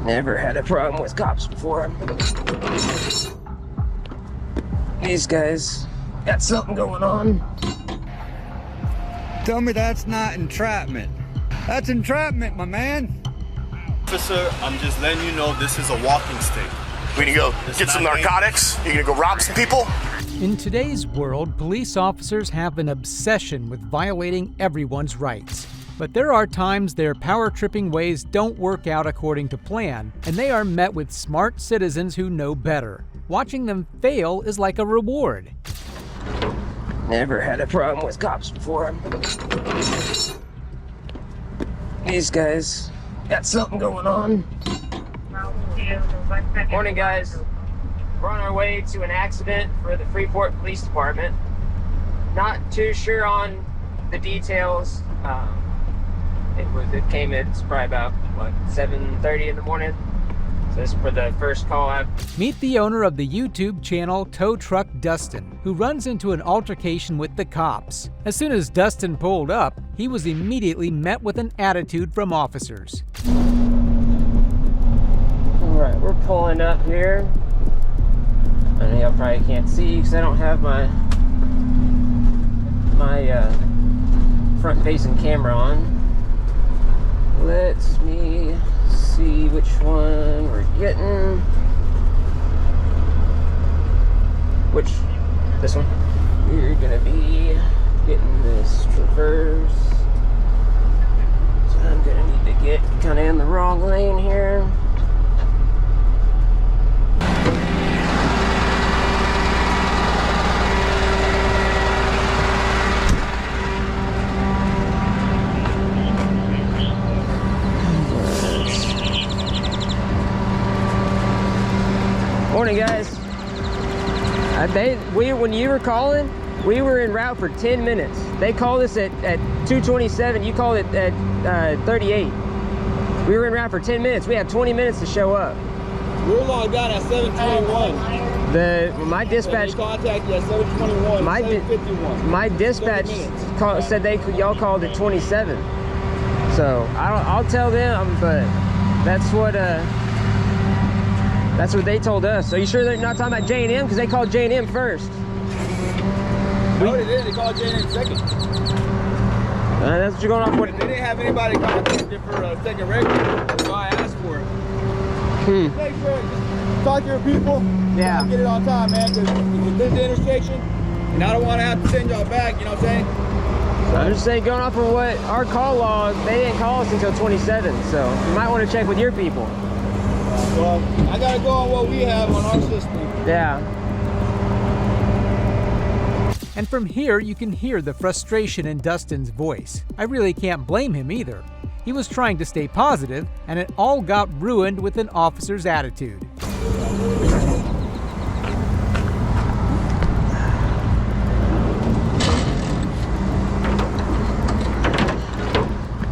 Never had a problem with cops before. These guys got something going on. Tell me that's not entrapment. That's entrapment, my man. Officer, I'm just letting you know this is a walking stick. We need to go get some narcotics? You gonna go rob some people? In today's world, police officers have an obsession with violating everyone's rights. But there are times their power-tripping ways don't work out according to plan, and they are met with smart citizens who know better. Watching them fail is like a reward. Never had a problem with cops before. These guys got something going on. Morning, guys. We're on our way to an accident for the Freeport Police Department. Not too sure on the details. It came in, it's probably about, 7:30 in the morning. So this is for the first call out. Meet the owner of the YouTube channel Tow Truck Dustin, who runs into an altercation with the cops. As soon as Dustin pulled up, he was immediately met with an attitude from officers. Alright, we're pulling up here. I know y'all probably can't see because I don't have my front-facing camera on. Let me see which one we're getting. This one? We're gonna be getting this traverse. So I'm gonna need to get kind of in the wrong lane here. Morning, guys. When you were calling, we were en route for 10 minutes. They called us at 2:27. You called it at 38. We were en route for 10 minutes. We had 20 minutes to show up. We were logged out at 7:21. My dispatch So they contacted you at 7:21. 7:51. My dispatch said y'all called at 27. So I'll tell them, but that's what they told us. So you sure they're not talking about J&M? Because they called J&M first. No, they didn't. They called J&M second. That's what you're going off with. They didn't have anybody contact you for a second record. That's why I asked for it. Make sure, just talk to your people. Yeah. Get it on time, man, because it's this intersection, and I don't want to have to send y'all back, you know what I'm saying? So I'm just saying, going off of what our call log, they didn't call us until 27. So you might want to check with your people. Well, I gotta go on what we have on our system. Yeah. And from here, you can hear the frustration in Dustin's voice. I really can't blame him either. He was trying to stay positive, and it all got ruined with an officer's attitude.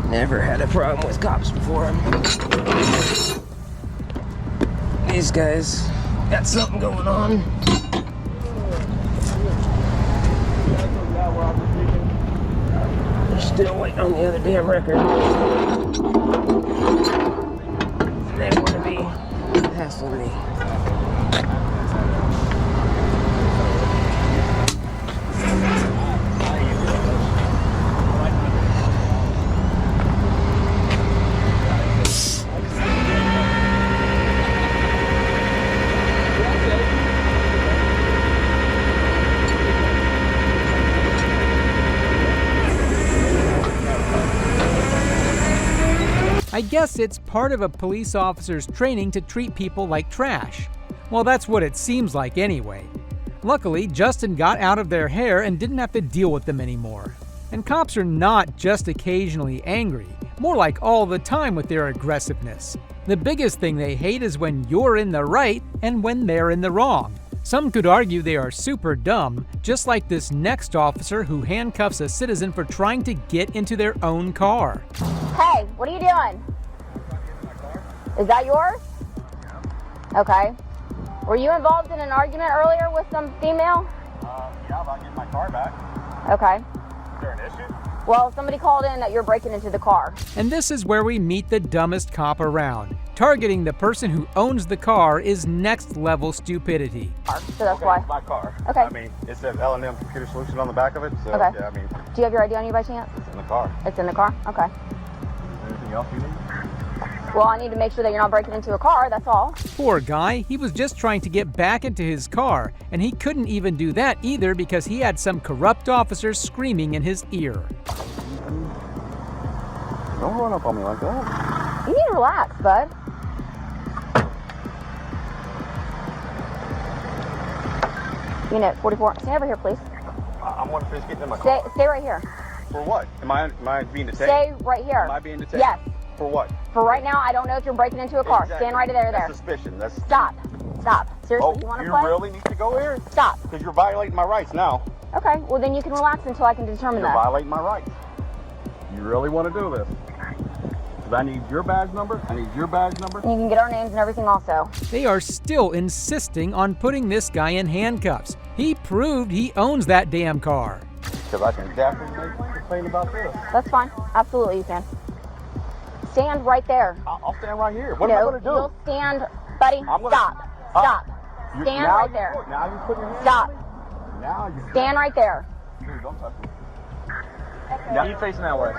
Never had a problem with cops before. These guys got something going on. They're still waiting on the other damn record. They want to be hassling me. I guess it's part of a police officer's training to treat people like trash. Well, that's what it seems like anyway. Luckily, Justin got out of their hair and didn't have to deal with them anymore. And cops are not just occasionally angry, more like all the time with their aggressiveness. The biggest thing they hate is when you're in the right and when they're in the wrong. Some could argue they are super dumb, just like this next officer who handcuffs a citizen for trying to get into their own car. Hey, what are you doing? Is that yours? Okay. Were you involved in an argument earlier with some female? Yeah, about getting my car back. Okay. Is there an issue? Well, somebody called in that you're breaking into the car. And this is where we meet the dumbest cop around. Targeting the person who owns the car is next-level stupidity. So that's why. It's my car. Okay. I mean, it says L&M Computer Solution on the back of it, so Okay. yeah, I mean, Do you have your ID on you by chance? it's in the car. It's in the car? Okay. Anything else you need? Well, I need to make sure that you're not breaking into a car, that's all. Poor guy, he was just trying to get back into his car, and he couldn't even do that either because he had some corrupt officer screaming in his ear. Don't run up on me like that. You need to relax, bud. Unit 44. Stay over here, please. I'm one fish getting in my car. Stay right here. For what? Am I being detained? Stay right here. Am I being detained? Yes. For what? For right now, I don't know if you're breaking into a car. Exactly. Stand right there. That's suspicion. That's Stop. Stop. Seriously, Oh, you want to you play? really need to go here? Stop. Because you're violating my rights now. Okay, well then you can relax until I can determine You're that. violating my rights. You really want to do this? 'Cause I need your badge number. I need your badge number. You can get our names and everything also. They are still insisting on putting this guy in handcuffs. He proved he owns that damn car. Because I can definitely make a complaint about this. That's fine. Absolutely you can. Stand right there. I'll stand right here. What am I going to do? You'll stand, buddy. I'm gonna- Stop. Stop. You- Stand now right you there. put- Now you put your hand Stop. on me? Now you Stand right there. Dude, don't touch me. Now you facing that way.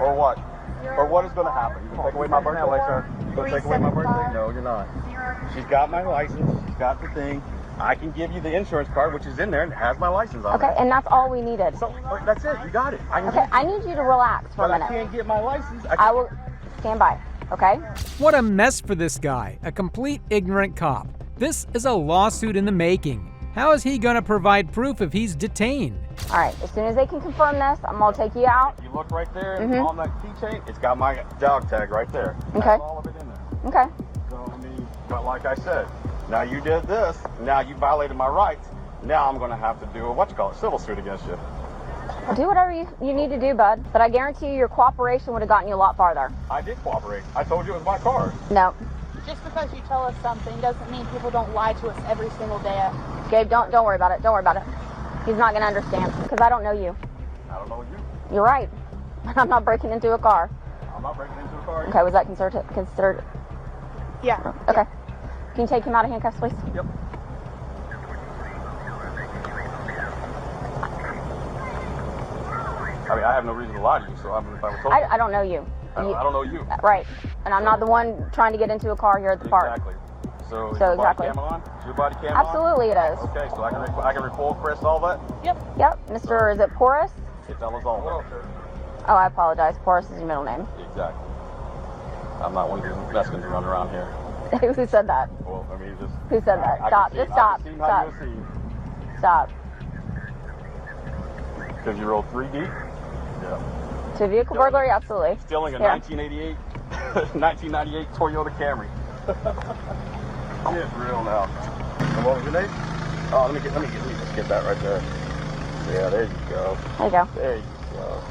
Or what? Or what is going to happen? You going to take away my birthday? You going to take away my birthday? No, you're not. She's got my license. She's got the thing. I can give you the insurance card, which is in there and it has my license on Okay, it. and that's all we needed. So that's it. You got it. I can Okay, get I need you to relax for but a I minute. can't get my license. I will stand by, okay? What a mess for this guy, a complete ignorant cop. This is a lawsuit in the making. How is he gonna provide proof if he's detained? All right, as soon as they can confirm this, I'm gonna take you out. You look right there Mhm. on that keychain. It's got my dog tag right there. Okay. That's all of it in there. Okay. So, I mean, but like I said, now you did this. Now you violated my rights. Now I'm going to have to do a civil suit against you. Well, do whatever you need to do, bud. But I guarantee you your cooperation would have gotten you a lot farther. I did cooperate. I told you it was my car. No. Just because you tell us something doesn't mean people don't lie to us every single day. Gabe, don't worry about it. Don't worry about it. He's not gonna understand because I don't know you. I don't know you. You're right. I'm not breaking into a car. I'm not breaking into a car. Okay, was that considered? Yeah. Okay. Can you take him out of handcuffs, please? Yep. I mean, I have no reason to lie to you, so I mean, if I was told I don't know you. I don't know you. Right. And I'm not the one trying to get into a car here at the park. Exactly. So, is So your exactly. body cam on? Is your body cam Absolutely it is. on? Okay, so I can record, press all that? Yep. Mr. Is it Porus? It's Elizondo. Oh, I apologize. Porus is your middle name. Exactly. I'm not one of these Mexicans who run around here. Who said that? Well, I mean, just... Who said that? I Stop. can see- Just stop. I can see how Stop. you'll see. Stop. Because you rolled 3 deep? Yeah. To vehicle burglary? Absolutely. Stealing a Here. 1988, 1998 Toyota Camry. Get real now. And what was your name? Oh, let me just get that right there. Yeah, there you go. There you go. There you go.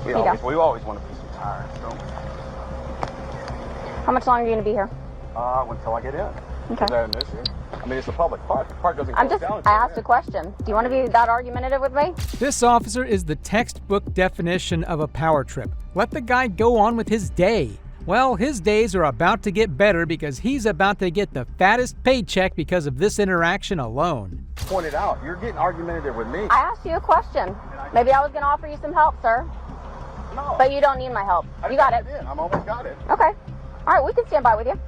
There you We always want to put some tires, don't we? How much longer are you going to be here? Until I get in. Okay. Is that an issue? I mean, it's a public park. The park doesn't close down. I asked a question. Do you want to be that argumentative with me? This officer is the textbook definition of a power trip. Let the guy go on with his day. Well, his days are about to get better because he's about to get the fattest paycheck because of this interaction alone. Pointed out, you're getting argumentative with me. I asked you a question. Maybe I was going to offer you some help, sir. No. But you don't need my help. You got it. I'm almost got it. Okay. All right, we can stand by with you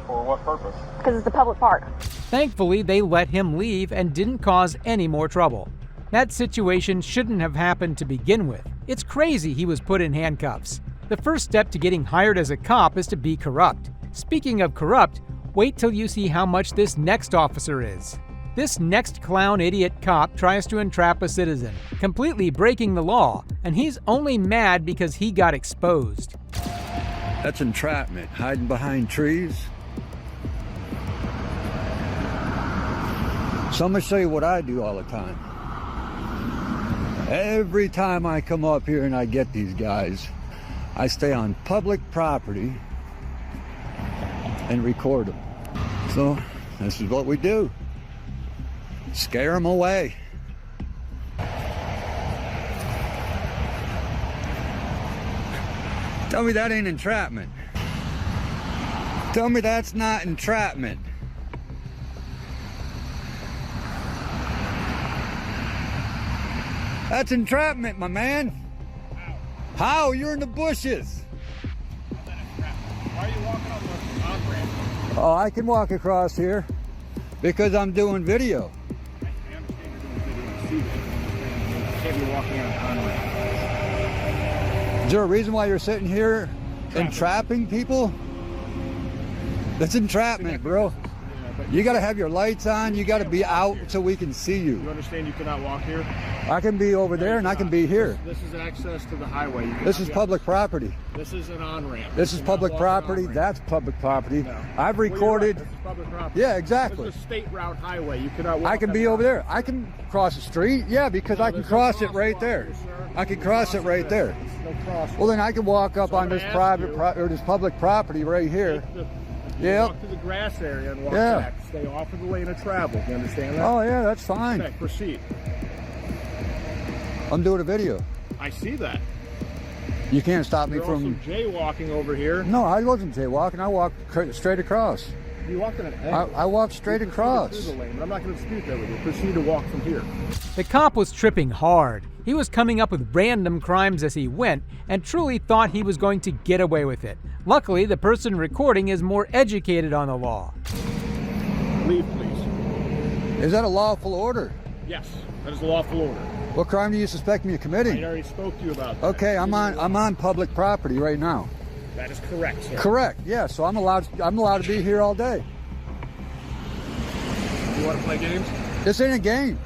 For what purpose? because it's a public park. Thankfully, they let him leave and didn't cause any more trouble. That situation shouldn't have happened to begin with. It's crazy he was put in handcuffs. The first step to getting hired as a cop is to be corrupt. Speaking of corrupt, wait till you see how much this next officer is. This next clown idiot cop tries to entrap a citizen, completely breaking the law, and he's only mad because he got exposed. That's entrapment, hiding behind trees. So I'm gonna show you what I do all the time. Every time I come up here and I get these guys, I stay on public property and record them. So this is what we do. Scare them away. Tell me that ain't entrapment. Tell me that's not entrapment. That's entrapment, my man. How? You're in the bushes. Why are you walking on the on-ramp? Oh, I can walk across here because I'm doing video. I understand you're doing video. I see that. You can't be walking on an on-ramp. Is there a reason why you're sitting here entrapping people? That's entrapment, bro. You got to have your lights on. You got to be out so we can see You you. understand you cannot walk here? I can be over there and I can be here. This is access to the highway. You This cannot is be public property. This is an on-ramp. This You is cannot public walk an property. on-ramp. That's public property. No. I've Well, you're right. recorded. This is public property. Yeah, exactly. This is a state route highway. You cannot walk I can on be that. over there. I can cross the street. Yeah, because No, I can there's no cross it right crosswalk there. here, sir. I can There's cross no it right there. There's no crosswalk. Well, then I can walk up So on I'm this gonna private ask you- or this public property right here. Yep. Walk to the grass area and walk Yeah. back. Stay off of the lane of travel. You understand that? Oh yeah, that's fine. Okay, proceed. I'm doing a video. I see that. You can't stop me You're from. also jaywalking over here. No, I wasn't jaywalking. I walked straight across. You walked in an angle. I walked straight You proceeded across. through the lane, but I'm not going to dispute that with you. Proceed to walk from here. The cop was tripping hard. He was coming up with random crimes as he went and truly thought he was going to get away with it. Luckily, the person recording is more educated on the law. Leave, please. Is that a lawful order? Yes, that is a lawful order. What crime do you suspect me of I committing? already spoke to you about that. Okay, I'm on public property right now. That is correct, sir. Correct. Yeah, so I'm allowed to be here all day. You want to play games? This ain't a game.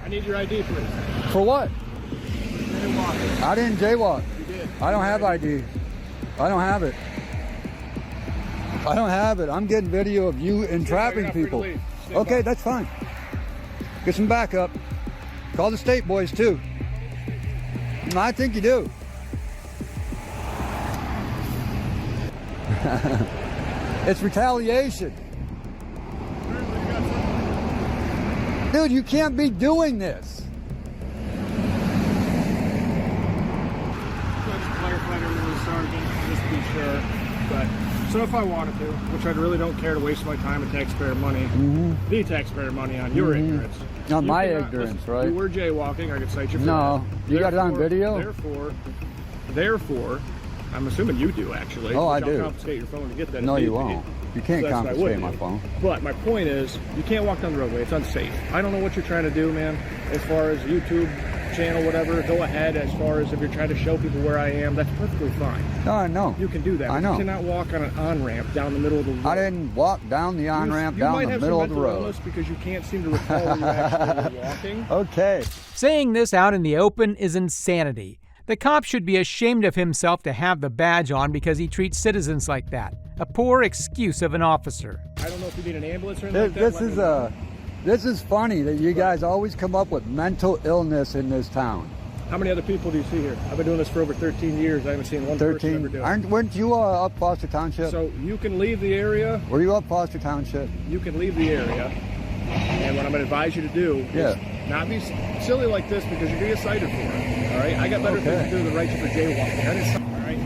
I need your ID, please. For what? Jaywalking. I didn't jaywalk. You did. I don't have ID. I don't have it. I don't have it. I'm getting video of you entrapping You're not free to people. leave. Stay Okay, by. that's fine. Get some backup. Call the state boys too. I think you do. It's retaliation. Dude, you can't be doing this. I'll just clarify to everyone, Sergeant, just to be sure. But so if I wanted to, which I really don't care to waste my time and taxpayer money, the taxpayer money on your ignorance. On You my cannot- ignorance, listen, right? You were jaywalking. I could cite you for No. that. You got it on video? Therefore, I'm assuming you do actually. Oh, I which I'll do. confiscate your phone to get that. No, if you need be. won't. You can't So that's what I confiscate would my do. phone. But my point is, you can't walk down the roadway. It's unsafe. I don't know what you're trying to do, man. As far as YouTube channel, whatever, go ahead. As far as if you're trying to show people where I am, that's perfectly fine. No, I know. You can do that. I but know. You cannot walk on an on-ramp down the middle of the road. I didn't walk down the on-ramp down the middle of the You might have some mental road. illness because you can't seem to recall where you actually were walking. Okay. Saying this out in the open is insanity. The cop should be ashamed of himself to have the badge on because he treats citizens like that. A poor excuse of an officer. I don't know if you need an ambulance or anything This, like that. this Let is me know. this is funny that you guys always come up with mental illness in this town. How many other people do you see here? I've been doing this for over 13 years. I haven't seen one person ever do it. Weren't you up Foster Township? So you can leave the area. Were you up Foster Township? You can leave the area. And what I'm going to advise you to do is not be silly like this because you're going to get cited for it. All right? I got better things to do than write you for jaywalking. I didn't, all right?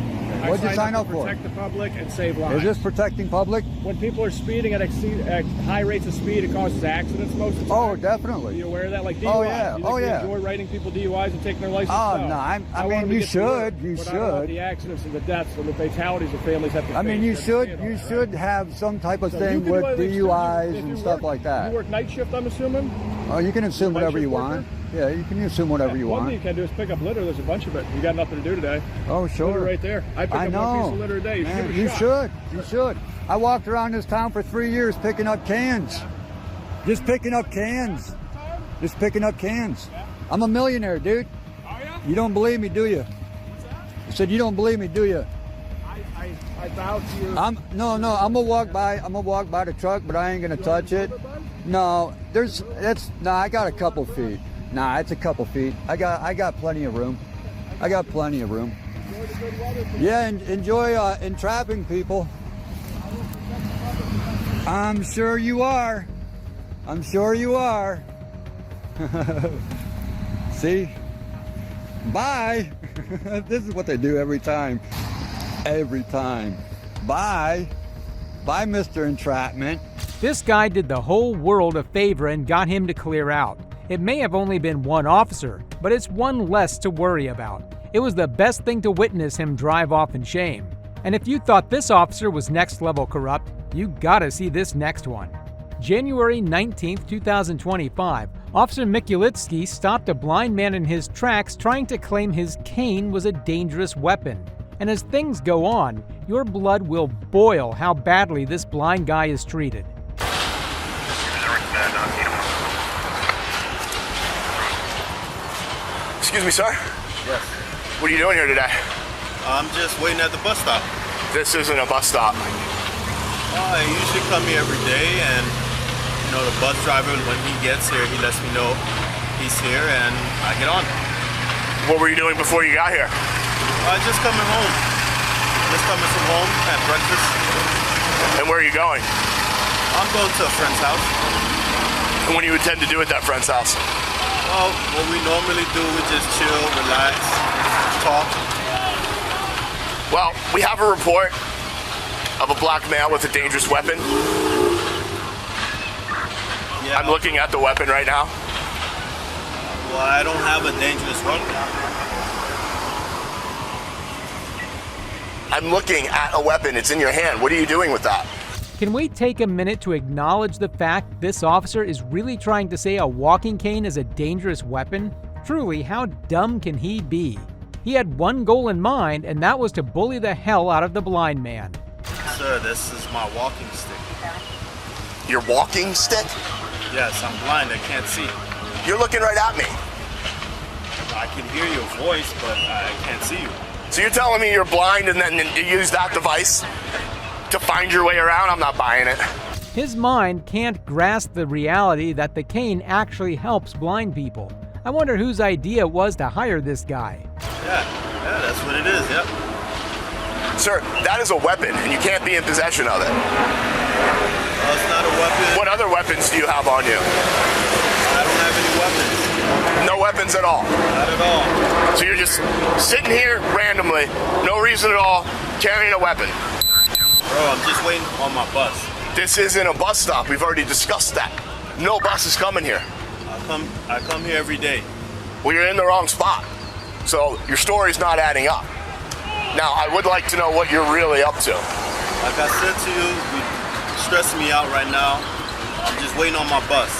What'd you I sign signed up to for? Protect the public and save lives. Is this protecting public? When people are speeding at high rates of speed, it causes accidents most of the time. Oh, Are definitely. you aware of that? Like DUIs. Oh, yeah. Do you think Oh, you yeah. enjoy writing people DUIs and taking their license? Oh, no. I want mean, them to you get to work, should. You but I don't want should. the accidents and the deaths and the fatalities the families have to I mean, face. you should. understand You all that, should right? have some type of So thing you can with do anything, DUIs if and you stuff work- like that. You work night shift, I'm assuming? Oh, you can assume night whatever shift you worker? want. Yeah, you can assume whatever you One want. thing you can do is pick up litter. There's a bunch of it. You got nothing to do today. Oh, sure. Litter right there. I pick I up know. one piece of litter a day. You should Man, give it a you shot. should. You should. I walked around this town for 3 years picking up cans. Just picking up cans. Just picking up cans. I'm a millionaire, dude. Are ya? You don't believe me, do you? I said you don't believe me, do you? I bow to you. I'm gonna walk by the truck, but I ain't gonna touch it. No, I got a couple feet. Nah, it's a couple feet. I got plenty of room. I got plenty of room. Yeah, enjoy entrapping people. I'm sure you are. I'm sure you are. See? Bye. This is what they do every time. Every time. Bye. Bye, Mr. Entrapment. This guy did the whole world a favor and got him to clear out. It may have only been one officer, but it's one less to worry about. It was the best thing to witness him drive off in shame. And if you thought this officer was next level corrupt, you gotta see this next one. January 19, 2025, Officer Mikulitsky stopped a blind man in his tracks trying to claim his cane was a dangerous weapon. And as things go on, your blood will boil how badly this blind guy is treated. Excuse me, sir. Yes. What are you doing here today? I'm just waiting at the bus stop. This isn't a bus stop. I usually come here every day, and the bus driver, when he gets here, he lets me know he's here, and I get on. What were you doing before you got here? Just coming home. Just coming from home, had breakfast. And where are you going? I'm going to a friend's house. And what do you intend to do at that friend's house? Well, what we normally do, we just chill, relax, talk. Well, we have a report of a black male with a dangerous weapon. Yeah. I'm looking at the weapon right now. Well, I don't have a dangerous weapon. I'm looking at a weapon. It's in your hand. What are you doing with that? Can we take a minute to acknowledge the fact this officer is really trying to say a walking cane is a dangerous weapon? Truly, how dumb can he be? He had one goal in mind, and that was to bully the hell out of the blind man. Sir, this is my walking stick. Your walking stick? Yes, I'm blind. I can't see. You're looking right at me. I can hear your voice, but I can't see you. So you're telling me you're blind and then you use that device to find your way around? I'm not buying it. His mind can't grasp the reality that the cane actually helps blind people. I wonder whose idea it was to hire this guy. Yeah, that's what it is, yep. Sir, that is a weapon, and you can't be in possession of it. It's not a weapon. What other weapons do you have on you? I don't have any weapons. No weapons at all? Not at all. So you're just sitting here randomly, no reason at all, carrying a weapon? Bro, I'm just waiting on my bus. This isn't a bus stop. We've already discussed that. No bus is coming here. I come here every day. Well, you're in the wrong spot. So your story's not adding up. Now, I would like to know what you're really up to. Like I said to you, you're stressing me out right now. I'm just waiting on my bus.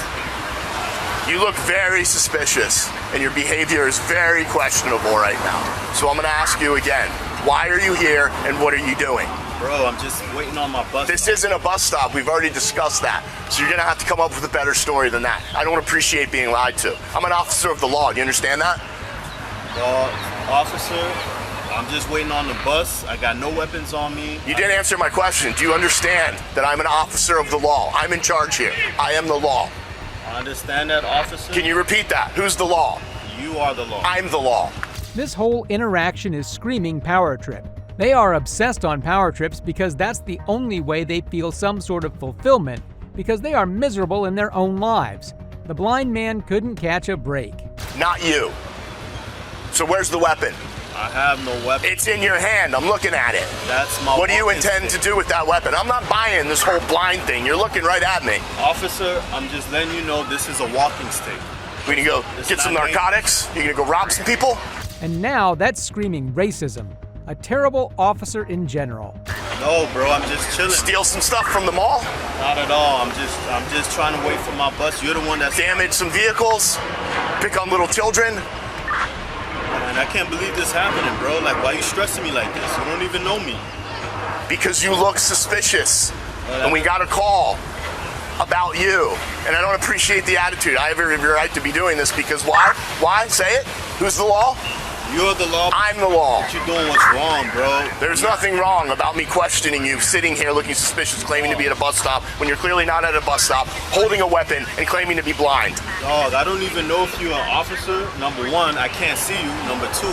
You look very suspicious, and your behavior is very questionable right now. So I'm going to ask you again, why are you here, and what are you doing? Bro, I'm just waiting on my bus. This isn't a bus stop. We've already discussed that. So you're going to have to come up with a better story than that. I don't appreciate being lied to. I'm an officer of the law. Do you understand that? Well, officer, I'm just waiting on the bus. I got no weapons on me. You didn't answer my question. Do you understand that I'm an officer of the law? I'm in charge here. I am the law. I understand that, officer. Can you repeat that? Who's the law? You are the law. I'm the law. This whole interaction is screaming power trip. They are obsessed on power trips because that's the only way they feel some sort of fulfillment, because they are miserable in their own lives. The blind man couldn't catch a break. Not you. So where's the weapon? I have no weapon. It's in your hand. I'm looking at it. That's my What do you walking intend stick. to do with that weapon? I'm not buying this whole blind thing. You're looking right at me. Officer, I'm just letting you know this is a walking stick. We gonna go It's get some not narcotics? You gonna go rob some people? And now that's screaming racism. A terrible officer in general. No, bro, I'm just chilling. Steal some stuff from the mall? Not at all. I'm just trying to wait for my bus. You're the one that's Damage some vehicles? Pick on little children? And I can't believe this happening, bro. Like, why are you stressing me like this? You don't even know me. Because you look suspicious. And we got a call about you. And I don't appreciate the attitude. I have every right to be doing this because why? Why? Say it. Who's the law? You're the law. I'm the law. What you doing what's wrong, bro. There's nothing wrong about me questioning you, sitting here looking suspicious, claiming to be at a bus stop when you're clearly not at a bus stop, holding a weapon and claiming to be blind. Dog, I don't even know if you're an officer. Number one, I can't see you. Number two,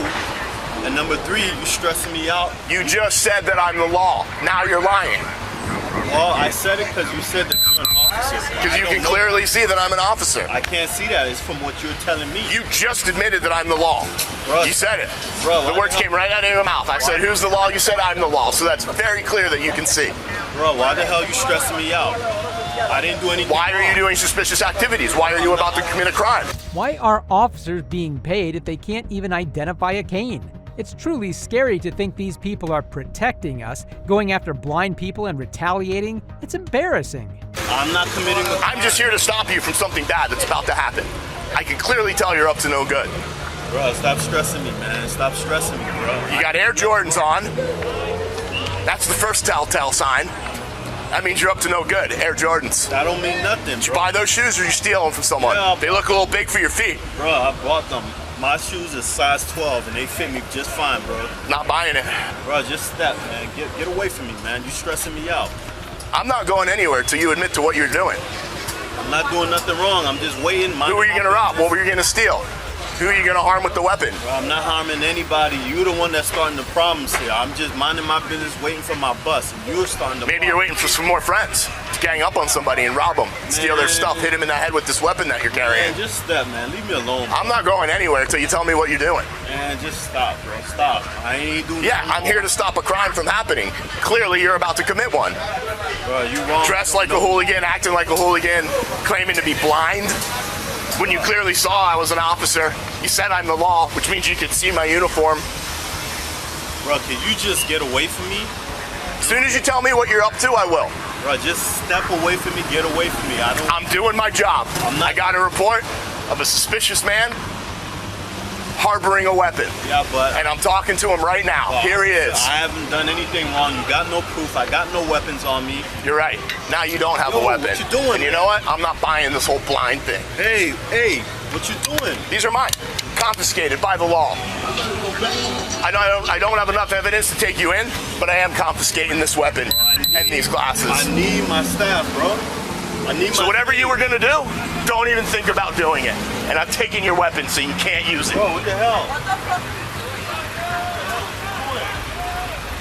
and number three, you stressing me out. You just said that I'm the law. Now you're lying. Well, I said it because you said that you're an officer. Because you can clearly see that I'm an officer. I can't see that. It's from what you're telling me. You just admitted that I'm the law. Bro, you said it. Bro, the words came right out of your mouth. I said, who's the law? You said, I'm the law. So that's very clear that you can see. Bro, why the hell are you stressing me out? I didn't do anything Why are you doing suspicious activities? Why are you about to commit a crime? Why are officers being paid if they can't even identify a cane? It's truly scary to think these people are protecting us, going after blind people and retaliating. It's embarrassing. I'm not committing a crime. I'm just here to stop you from something bad that's about to happen. I can clearly tell you're up to no good. Bro, stop stressing me, man. Stop stressing me, bro. You got Air Jordans on. That's the first telltale sign. That means you're up to no good. Air Jordans. That don't mean nothing, bro. Did you buy those shoes or you steal them from someone? Yeah, they look a little big for your feet. Bro, I bought them. My shoes is size 12 and they fit me just fine, bro. Not buying it. Bro, just step, man. Get away from me, man. You stressing me out. I'm not going anywhere till you admit to what you're doing. I'm not doing nothing wrong. I'm just waiting. Who are you going to rob? What were you going to steal? Who are you going to harm with the weapon? Bro, I'm not harming anybody. You're the one that's starting the problems here. I'm just minding my business, waiting for my bus, and you're starting the Maybe you're waiting for some more friends to gang up on somebody and rob them, steal their stuff, hit them in the head with this weapon that you're carrying. Man, just step, man. Leave me alone, bro. I'm not going anywhere until you tell me what you're doing. Man, just stop, bro. Stop. I ain't doing Yeah, I'm here to stop a crime from happening. Clearly, you're about to commit one. Bro, you wrong. Dressed like a hooligan, acting like a hooligan, claiming to be blind. When you clearly saw I was an officer, you said I'm the law, which means you could see my uniform. Bro, can you just get away from me? As soon as you tell me what you're up to, I will. Bro, just step away from me, get away from me. I'm doing my job. I got a report of a suspicious man harboring a weapon. Yeah, but... And I'm talking to him right now. Well, here he is. I haven't done anything wrong. You got no proof. I got no weapons on me. You're right. Now you don't have a weapon. What you doing? And you know what? I'm not buying this whole blind thing. Hey, what you doing? These are mine. Confiscated by the law. I don't have enough evidence to take you in, but I am confiscating this weapon and these glasses. I need my staff, bro. So whatever you were gonna do, don't even think about doing it. And I'm taking your weapon so you can't use it. Bro, what the hell?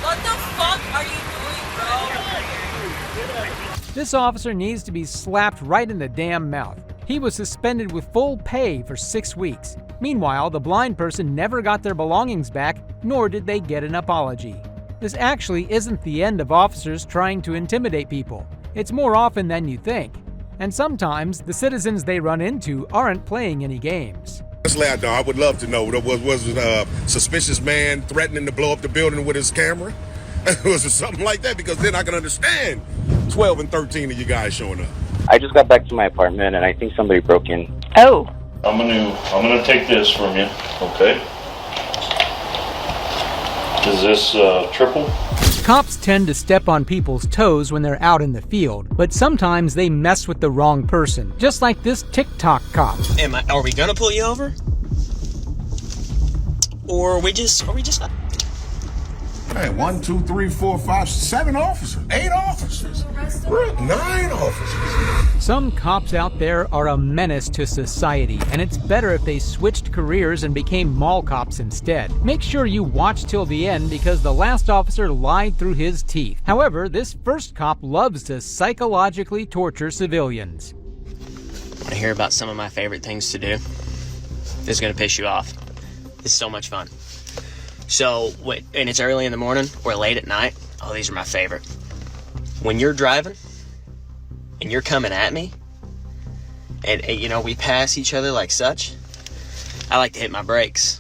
What the fuck are you doing, bro? This officer needs to be slapped right in the damn mouth. He was suspended with full pay for 6 weeks. Meanwhile, the blind person never got their belongings back, nor did they get an apology. This actually isn't the end of officers trying to intimidate people. It's more often than you think. And sometimes, the citizens they run into aren't playing any games. I would love to know. Was it a suspicious man threatening to blow up the building with his camera? Was it something like that? Because then I can understand 12 and 13 of you guys showing up. I just got back to my apartment and I think somebody broke in. Oh. I'm gonna take this from you, okay? Is this triple? Cops tend to step on people's toes when they're out in the field, but sometimes they mess with the wrong person, just like this TikTok cop. Are we gonna pull you over? Or are we just Hey, 1, 2, 3, 4, 5, 7 officers, 8 officers, 9 officers. Some cops out there are a menace to society, and it's better if they switched careers and became mall cops instead. Make sure you watch till the end because the last officer lied through his teeth. However, this first cop loves to psychologically torture civilians. Want to hear about some of my favorite things to do? This is gonna piss you off. It's so much fun. So, and it's early in the morning or late at night. Oh, these are my favorite. When you're driving and you're coming at me and you know, we pass each other like such, I like to hit my brakes.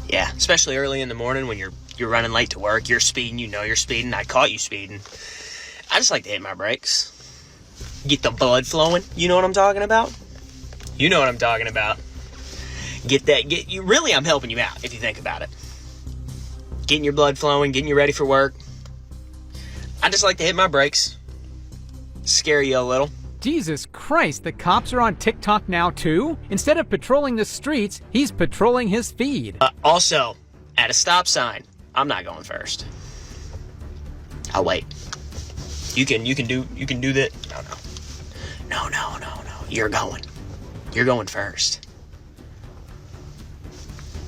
Yeah, especially early in the morning when you're running late to work, you're speeding, you know you're speeding, I caught you speeding. I just like to hit my brakes. Get the blood flowing, you know what I'm talking about? You know what I'm talking about. I'm helping you out if you think about it. Getting your blood flowing, getting you ready for work. I just like to hit my brakes. Scare you a little. Jesus Christ, the cops are on TikTok now too? Instead of patrolling the streets, he's patrolling his feed. Also, at a stop sign, I'm not going first. I'll wait. You can do that. No. You're going first.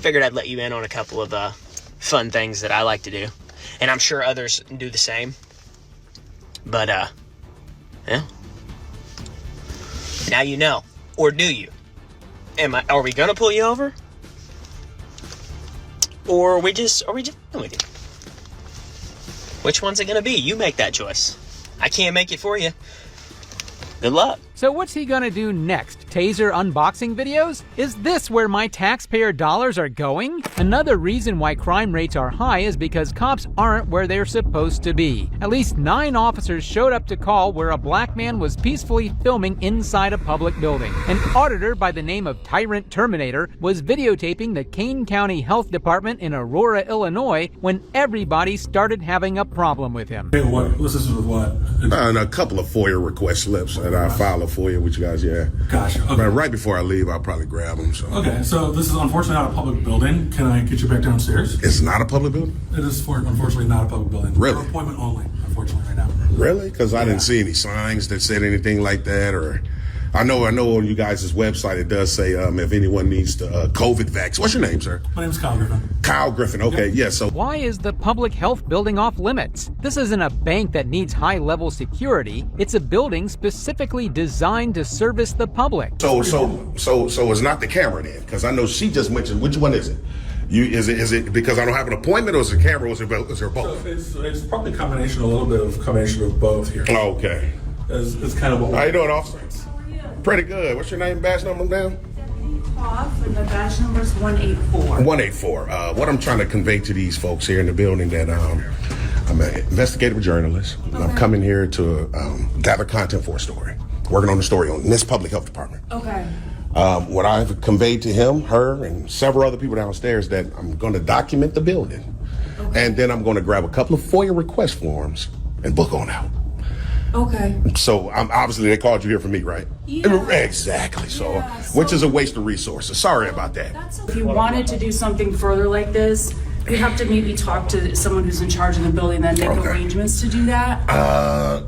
Figured I'd let you in on a couple of fun things that I like to do. And I'm sure others do the same. But, yeah. Now you know. Or do you? Are we gonna pull you over? Or are we just done with you? Which one's it gonna be? You make that choice. I can't make it for you. Good luck. So what's he gonna do next? Taser unboxing videos? Is this where my taxpayer dollars are going? Another reason why crime rates are high is because cops aren't where they're supposed to be. At least 9 officers showed up to call where a black man was peacefully filming inside a public building. An auditor by the name of Tyrant Terminator was videotaping the Kane County Health Department in Aurora, Illinois when everybody started having a problem with him. Hey, what? What's this with what? And a couple of FOIA request slips, and I file a FOIA with you guys, yeah. Gotcha. Okay. But right before I leave, I'll probably grab them. So. Okay, so this is unfortunately not a public building. Can I get you back downstairs? It's not a public building? It is unfortunately not a public building. Really? For appointment only, unfortunately, right now. Really? Because I didn't see any signs that said anything like that, or... I know on you guys' website it does say if anyone needs to COVID vaccine. What's your name, sir? My name's Kyle Griffin. Kyle Griffin, okay, Yep. Yeah, so... Why is the public health building off limits? This isn't a bank that needs high-level security. It's a building specifically designed to service the public. So it's not the camera then? Because I know she just mentioned, which one is it? Is it because I don't have an appointment, or is it a camera, or is there both? So it's probably a little bit of combination of both here. Oh, okay. It's kind of what How you doing, officer? Pretty good. What's your name, badge number down? And the badge number is 184. 184. What I'm trying to convey to these folks here in the building that I'm an investigative journalist. Okay. I'm coming here to gather content for a story. Working on the story on this public health department. Okay. What I've conveyed to him, her, and several other people downstairs that I'm going to document the building. Okay. And then I'm going to grab a couple of FOIA request forms and book on out. Okay. So obviously they called you here for me, right? Yeah. Exactly. So which is a waste of resources. Sorry about that. If you wanted to do something further like this, you have to maybe talk to someone who's in charge of the building, then make arrangements to do that.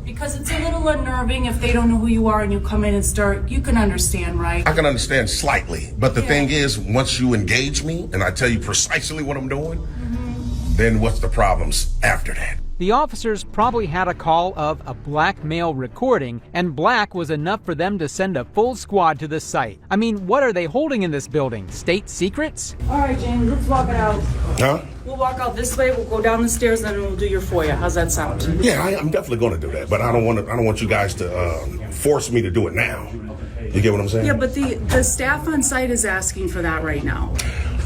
Because it's a little unnerving if they don't know who you are and you come in and start. You can understand, right? I can understand slightly, but the thing is, once you engage me and I tell you precisely what I'm doing, then what's the problems after that? The officers probably had a call of a black male recording, and black was enough for them to send a full squad to the site. I mean, what are they holding in this building? State secrets? All right, Jane, let's walk it out. Huh? We'll walk out this way, we'll go down the stairs, and then we'll do your FOIA. How's that sound? Yeah, I'm definitely going to do that, but I don't want you guys to force me to do it now. You get what I'm saying? Yeah, but the staff on site is asking for that right now.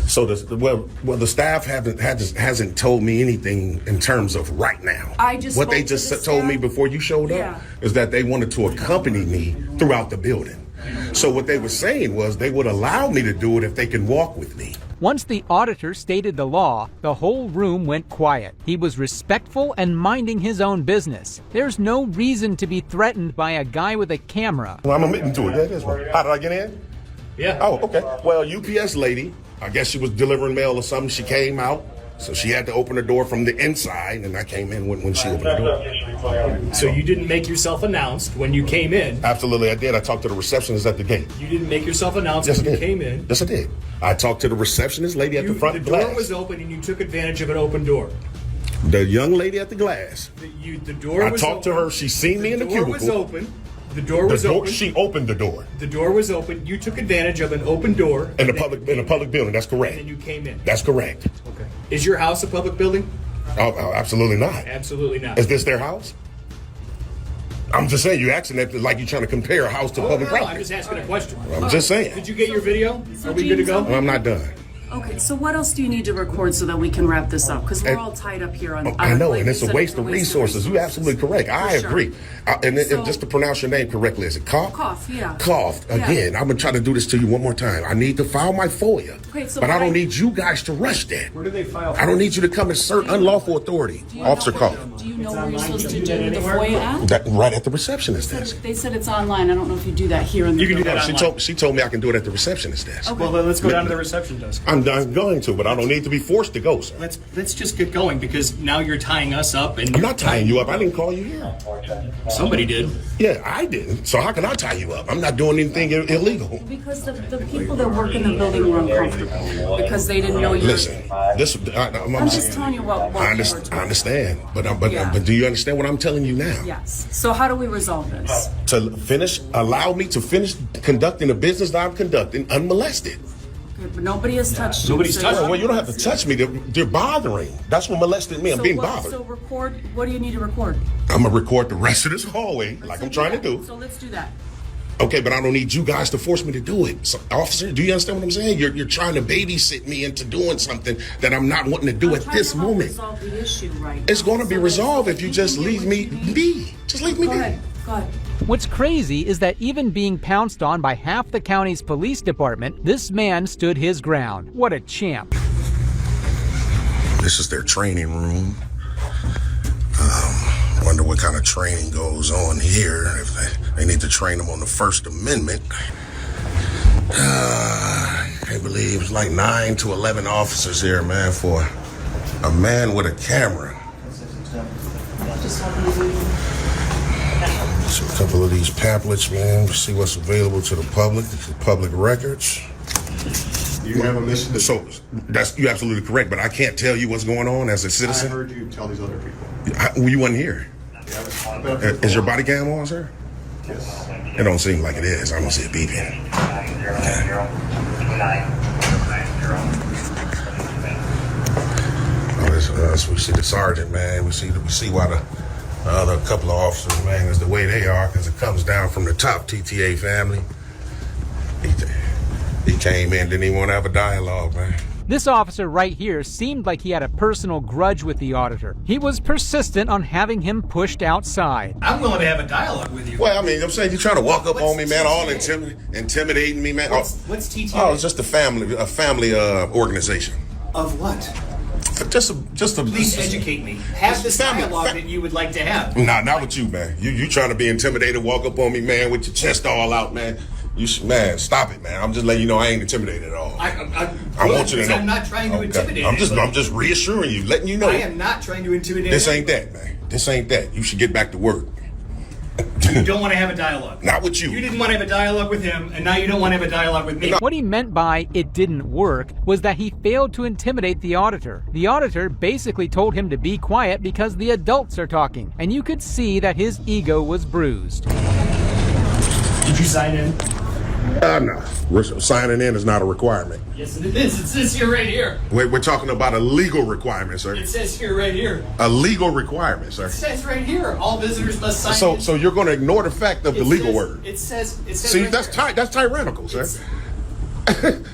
So the staff hasn't told me anything in terms of right now. What they just told me before you showed up is that they wanted to accompany me throughout the building. So what they were saying was they would allow me to do it if they can walk with me. Once the auditor stated the law, the whole room went quiet. He was respectful and minding his own business. There's no reason to be threatened by a guy with a camera. Well, I'm admitting to it. That is right. How did I get in? Yeah. Oh, okay. Well, UPS lady, I guess she was delivering mail or something. She came out, so she had to open the door from the inside, and I came in when she opened the door. So you didn't make yourself announced when you came in? Absolutely, I did. I talked to the receptionist at the gate. You didn't make yourself announced when you came in? Yes, I did. I talked to the receptionist lady at the front glass. The door was open, and you took advantage of an open door. The young lady at the glass. The door was open. I talked to her. She seen me in the cubicle. The door was open. The door was open. She opened the door. The door was open. You took advantage of an open door in a public building. That's correct. And then you came in. That's correct. Okay. Is your house a public building? Oh, absolutely not. Absolutely not. Is this their house? I'm just saying, you're asking that like you're trying to compare a house to public property. I'm just asking a question. I'm just saying. Did you get your video? Are we good to go? I'm not done. Okay, so what else do you need to record so that we can wrap this up? Because we're all tied up here on. I know, and it's a waste of resources. You're absolutely correct. I agree. And just to pronounce your name correctly, is it Cough? Cough, yeah. Cough. Again, I'm gonna try to do this to you one more time. I need to file my FOIA, but I don't need you guys to rush that. Where do they file? I don't need you to come assert unlawful authority, Officer Cough. Do you know where you're supposed to do the FOIA at? Right at the receptionist desk. They said it's online. I don't know if you do that here in the. You can do that online. She told me I can do it at the receptionist desk. Okay. Well, then let's go down to the reception desk. I'm going to, but I don't need to be forced to go, sir. Let's just get going, because now you're tying us up. And I'm not tying you up. I didn't call you here. Somebody did. Yeah, I didn't. So how can I tie you up? I'm not doing anything illegal. Because the people that work in the building were uncomfortable because they didn't know you. Listen, I'm just telling you what I understand, but do you understand what I'm telling you now? Yes. So how do we resolve this? Allow me to finish conducting the business that I'm conducting unmolested. Okay, but nobody has touched you. Nobody's touched me. Well, you don't have to touch me. They're bothering. That's what molested me. I'm being bothered. So record. What do you need to record? I'm going to record the rest of this hallway like I'm trying to do. So let's do that. Okay, but I don't need you guys to force me to do it. So, officer, do you understand what I'm saying? You're trying to babysit me into doing something that I'm not wanting to do at this moment. Resolve the issue right it's going to be resolved if you just leave me be. Just leave me be. Go ahead. What's crazy is that even being pounced on by half the county's police department, this man stood his ground. What a champ. This is their training room. Wonder what kind of training goes on here. If they need to train them on the First Amendment. I believe it's like 9 to 11 officers here, man, for a man with a camera. So a couple of these pamphlets, man, to see what's available to the public records. You have a mission. So you're absolutely correct, but I can't tell you what's going on as a citizen. I heard you tell these other people. You wasn't here. Is your body cam on, sir? Yes. It don't seem like it is. I don't see it beeping. So we see the sergeant, man. We see why the other couple of officers, man, is the way they are, because it comes down from the top. TTA family. He came in, didn't even want to have a dialogue, man. This officer right here seemed like he had a personal grudge with the auditor. He was persistent on having him pushed outside. I'm willing to have a dialogue with you. Well, I mean, I'm saying you're trying to walk up on me, man, all intimidating me, man. What's TTA? Oh, it's just a family organization. Of what? Just a. Please educate me. Have this dialogue that you would like to have. Nah, not with you, man. You trying to be intimidated, walk up on me, man, with your chest all out, man. Man, stop it, man. I'm just letting you know I ain't intimidated at all. I want you to know. I'm not trying to intimidate. I'm just reassuring you, letting you know. I am not trying to intimidate. This ain't that, man. This ain't that. You should get back to work. You don't want to have a dialogue. Not with you. You didn't want to have a dialogue with him, and now you don't want to have a dialogue with me. What he meant by "it didn't work" was that he failed to intimidate the auditor. The auditor basically told him to be quiet because the adults are talking, and you could see that his ego was bruised. Did you sign in? No. Signing in is not a requirement. Yes, it is. It says here right here. We're talking about a legal requirement, sir. It says here right here. A legal requirement, sir. It says right here. All visitors must sign in. So you're going to ignore the fact of the legal word. It says. See, right that's tyrannical, sir.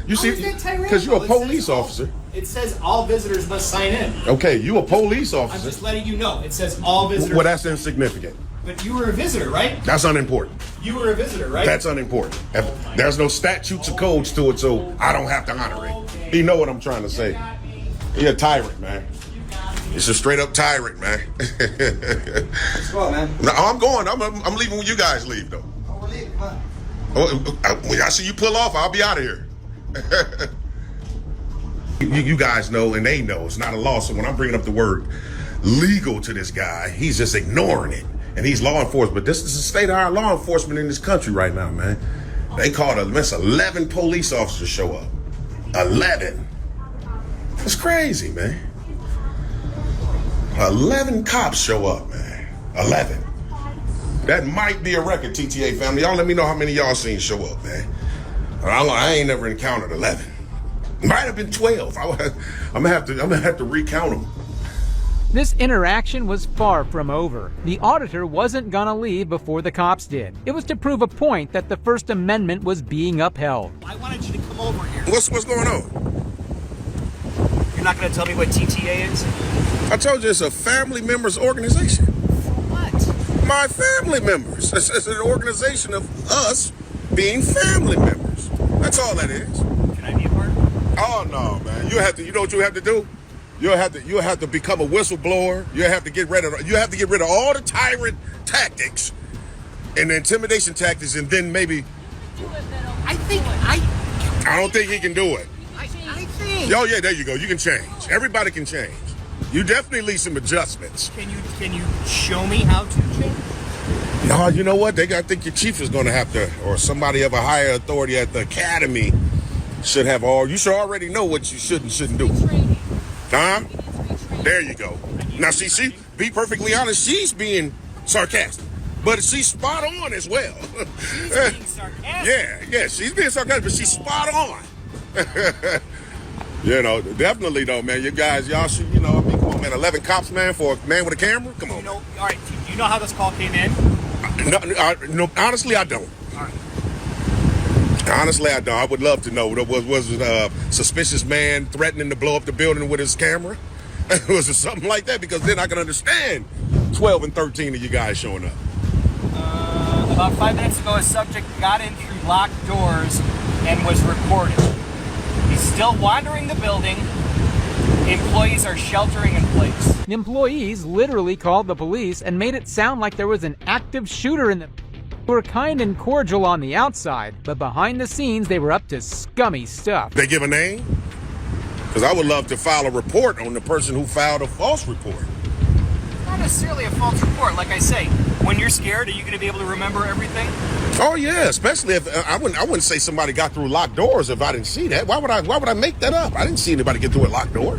You see, because you're a police officer. It says all visitors must sign in. Okay, you a police officer. I'm just letting you know. It says all visitors. Well, that's insignificant. But you were a visitor, right? That's unimportant. You were a visitor, right? That's unimportant. There's no statutes or codes to it, so I don't have to honor it. You know what I'm trying to say. You're a tyrant, man. It's a straight up tyrant, man. Let's go, man. No, I'm going. I'm leaving when you guys leave, though. Oh, we're leaving. Come on. When I see you pull off, I'll be out of here. You guys know, and they know, it's not a law. So when I'm bringing up the word legal to this guy, he's just ignoring it. And he's law enforcement. But this is the state of our law enforcement in this country right now, man. They called 11 police officers show up. 11. That's crazy, man. 11 cops show up, man. 11. That might be a record, TTA family. Y'all let me know how many y'all seen show up, man. I ain't never encountered 11. Might have been 12. I'm gonna have to recount them. This interaction was far from over. The auditor wasn't gonna leave before the cops did. It was to prove a point that the First Amendment was being upheld. I wanted you to come over here. What's going on? You're not gonna tell me what TTA is? I told you it's a family members organization. What? My family members. It's an organization of us being family members. That's all that is. Can I be a part? Oh no, man. You know what you have to do? You'll have to become a whistleblower. You have to get rid of all the tyrant tactics and the intimidation tactics, and then maybe I don't think he can do it. I think change. Oh yeah, there you go. You can change. Everybody can change. You definitely need some adjustments. Can you show me how to change? No, you know what? I think your chief is going to have to, or somebody of a higher authority at the academy should have you should already know what you should and shouldn't do. Huh? There you go. Now, see, be perfectly honest, she's being sarcastic, but she's spot on as well. She's being sarcastic? Yeah, she's being sarcastic, but she's spot on. Definitely though, man. You guys, y'all should, come on, man. 11 cops, man, for a man with a camera? Come on. All right, do you know how this call came in? No, honestly, I don't. All right. Honestly, I don't. I would love to know. Was it a suspicious man threatening to blow up the building with his camera? Was it something like that? Because then I can understand 12 and 13 of you guys showing up. About 5 minutes ago, a subject got in through locked doors and was recorded. He's still wandering the building. Employees are sheltering in place. Employees literally called the police and made it sound like there was an active shooter in the... They were kind and cordial on the outside, but behind the scenes they were up to scummy stuff. They give a name? Because I would love to file a report on the person who filed a false report. Not necessarily a false report. Like I say, when you're scared, are you going to be able to remember everything? Oh yeah, especially if I wouldn't say somebody got through locked doors if I didn't see that. Why would I make that up? I didn't see anybody get through a locked door.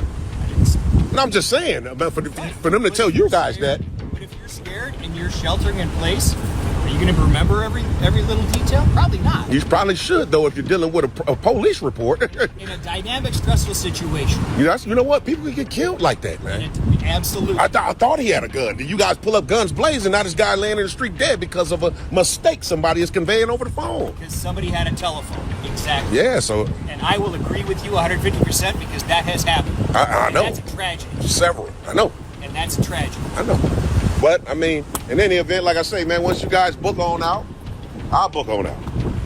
And I'm just saying, for them to tell you guys that. But if you're scared and you're sheltering in place, are you going to remember every little detail? Probably not. You probably should, though, if you're dealing with a police report. In a dynamic, stressful situation. You know what? People can get killed like that, man. Absolutely. I thought he had a gun. You guys pull up guns blazing, now this guy laying in the street dead because of a mistake somebody is conveying over the phone. Because somebody had a telephone. Exactly. Yeah, so... And I will agree with you 150% because that has happened. I know. That's a tragedy. Several. I know. And that's a tragedy. I know. But, I mean, in any event, like I say, man, once you guys book on out, I'll book on out.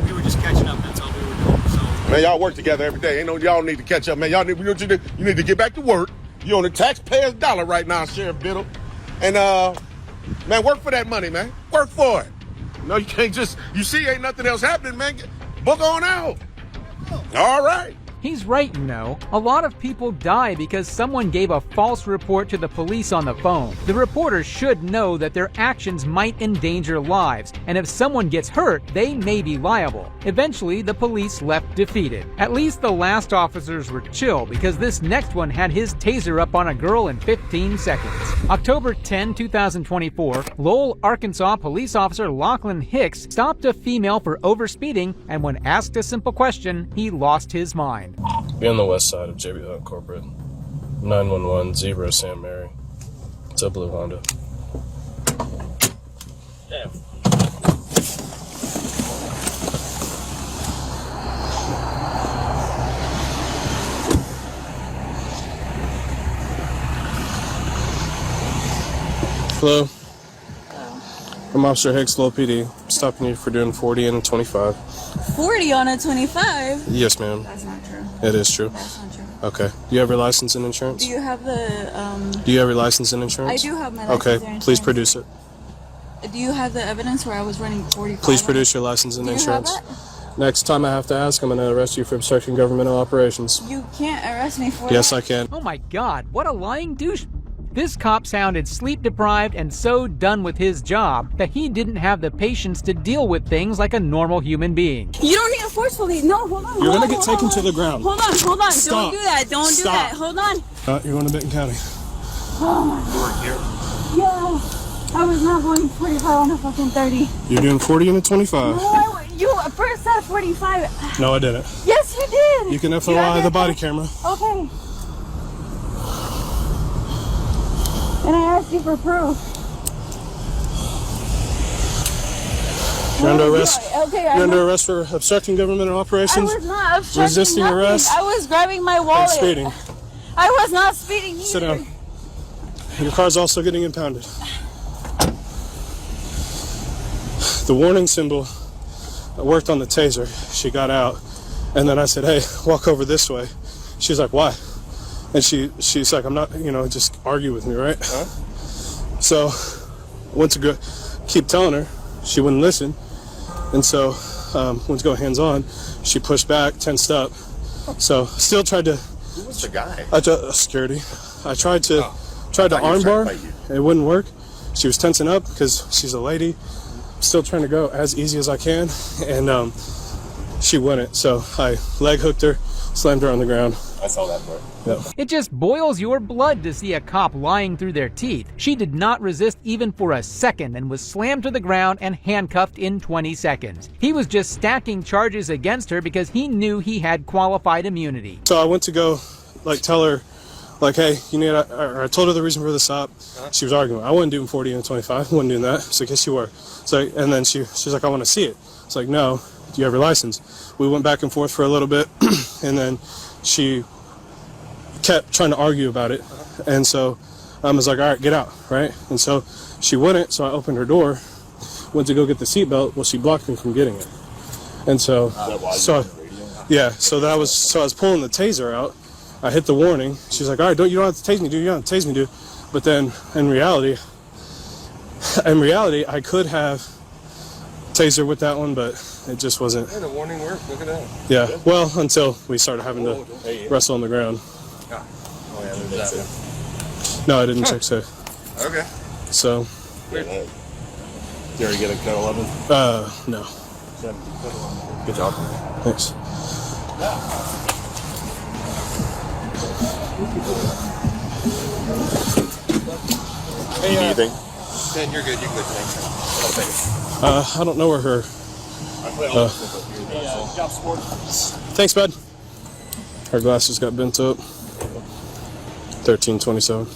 We were just catching up. That's all we were doing. So. Man, y'all work together every day. Y'all need to catch up, man. You need to get back to work. You're on the taxpayer's dollar right now, Sheriff Biddle. And, man, work for that money, man. Work for it. No, you can't just, you see ain't nothing else happening, man. Book on out. All right. He's right, A lot of people die because someone gave a false report to the police on the phone. The reporter should know that their actions might endanger lives, and if someone gets hurt, they may be liable. Eventually, the police left defeated. At least the last officers were chill because this next one had his taser up on a girl in 15 seconds. October 10, 2024, Lowell, Arkansas police officer Lachlan Hicks stopped a female for overspeeding, and when asked a simple question, he lost his mind. Be on the west side of JB Hunt Corporate. 911 0 Sam Mary. It's a blue Honda. Damn. Hello. I'm Officer Hicks, Lowell PD. Stopping you for doing 40 and a 25. 40 on a 25? Yes, ma'am. That's not true. It is true. That's not true. Okay. Do you have your license and insurance? Do you have the, Do you have your license and insurance? I do have my license and insurance. Okay, please produce it. Do you have the evidence where I was running 45? Please produce your license and Do you insurance. have that? Next time I have to ask, I'm going to arrest you for obstructing governmental operations. You can't arrest me for Yes, that. I can. Oh my God, what a lying douche. This cop sounded sleep-deprived and so done with his job that he didn't have the patience to deal with things like a normal human being. You don't need to forcefully. No, hold on. You're going to get taken to the ground. Hold on. Stop. Don't do that. Don't do that. Hold on. You're going to Benton County. Oh my God. Yeah. I was not going 45 on a fucking 30. You're doing 40 and a 25. No, you first said 45. No, I didn't. Yes, you did. You can FOI the body camera. Okay. And I asked you for proof. You're under arrest. Okay, You're under arrest for obstructing governmental operations. I was not obstructing resisting nothing. arrest. I was grabbing my wallet. And speeding. I was not speeding either. Sit down. Your car's also getting impounded. The warning symbol worked on the taser. She got out, and then I said, "Hey, walk over this way." She's like, "Why?" And she's like, "I'm not, just argue with me, right?" Huh? So I went to keep telling her. She wouldn't listen. And so went to go hands on. She pushed back, tensed up. So still tried to Who was the guy? Security. I tried to armbar. It wouldn't work. She was tensing up because she's a lady. Still trying to go as easy as I can, and she wouldn't. So I leg hooked her, slammed her on the ground. I saw that part. Yep. It just boils your blood to see a cop lying through their teeth. She did not resist even for a second and was slammed to the ground and handcuffed in 20 seconds. He was just stacking charges against her because he knew he had qualified immunity. So I went to go, tell her, hey, I told her the reason for the stop. She was arguing. I wasn't doing 40 and 25. I wasn't doing that. So I guess you were. So, and then she's like, I want to see it. It's like, no, do you have your license? We went back and forth for a little bit, and then she kept trying to argue about it. And so I was like, all right, get out, right? And so she wouldn't, so I opened her door, went to go get the seatbelt. Well, she blocked me from getting it. And so, I was pulling the taser out. I hit the warning. She's like, all right, you don't have to tase me, dude. You don't have to tase me, dude. But then, in reality, I could have taser with that one, but it just wasn't. Yeah, the warning worked. Look at that. Yeah, well, until we started having to wrestle on the ground. Oh, yeah, there's that one. No, I didn't check safe. Okay. So. Weird. Did you already get a cut 11? No. 7. Good job. Thanks. Hey, anything? Dan, you're good. You can go thanks. I'll take it. I don't know where her. Job support. Thanks, bud. Her glasses got bent up. 1327.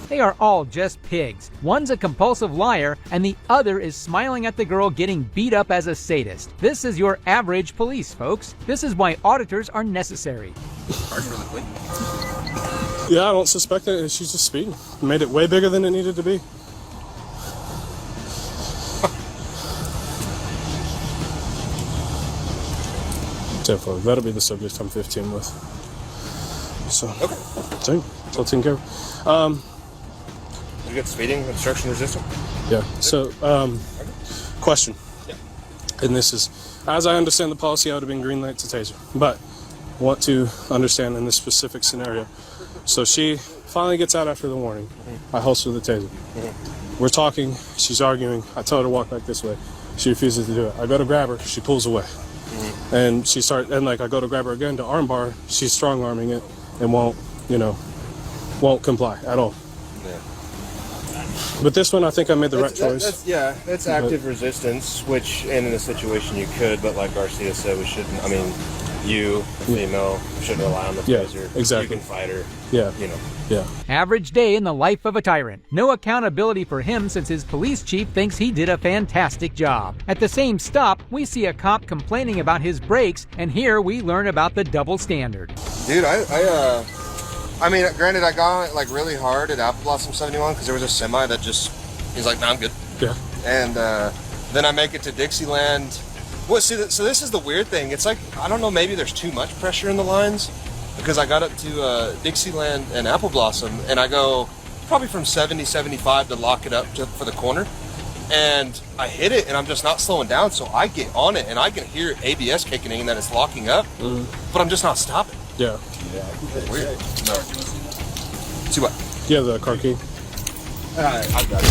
They are all just pigs. One's a compulsive liar, and the other is smiling at the girl getting beat up as a sadist. This is your average police, folks. This is why auditors are necessary. Really quick. Yeah, I don't suspect that she's just speeding. Made it way bigger than it needed to be. That'll be the subject I'm 15 with. So, okay. It's all taken care of. Did you get speeding, obstruction resistant? Yeah. So, question. Yeah. And this is, as I understand the policy, I would have been green light to taser. But want to understand in this specific scenario. So she finally gets out after the warning. I holster the taser. We're talking. She's arguing. I tell her to walk back this way. She refuses to do it. I go to grab her. She pulls away. And I go to grab her again to armbar. She's strong arming it and won't comply at all. Yeah. But this one, I think I made the right choice. That's active resistance, which in a situation you could, but like Garcia said, we shouldn't. I mean, you, the female, shouldn't rely on the taser. Yeah, exactly. You can fight her. Yeah. Yeah. Average day in the life of a tyrant. No accountability for him since his police chief thinks he did a fantastic job. At the same stop, we see a cop complaining about his brakes, and here we learn about the double standard. Dude, I mean, granted, I got it really hard at Apple Blossom 71 because there was a semi that he's like, nah, I'm good. Yeah. And then I make it to Dixieland. Well, so this is the weird thing. It's like, I don't know, maybe there's too much pressure in the lines because I got up to Dixieland and Apple Blossom and I go probably from 70, 75 to lock it up for the corner. And I hit it and I'm just not slowing down. So I get on it and I can hear ABS kicking in and that it's locking up, but I'm just not stopping. Yeah. Weird. No. See what? You have the car key?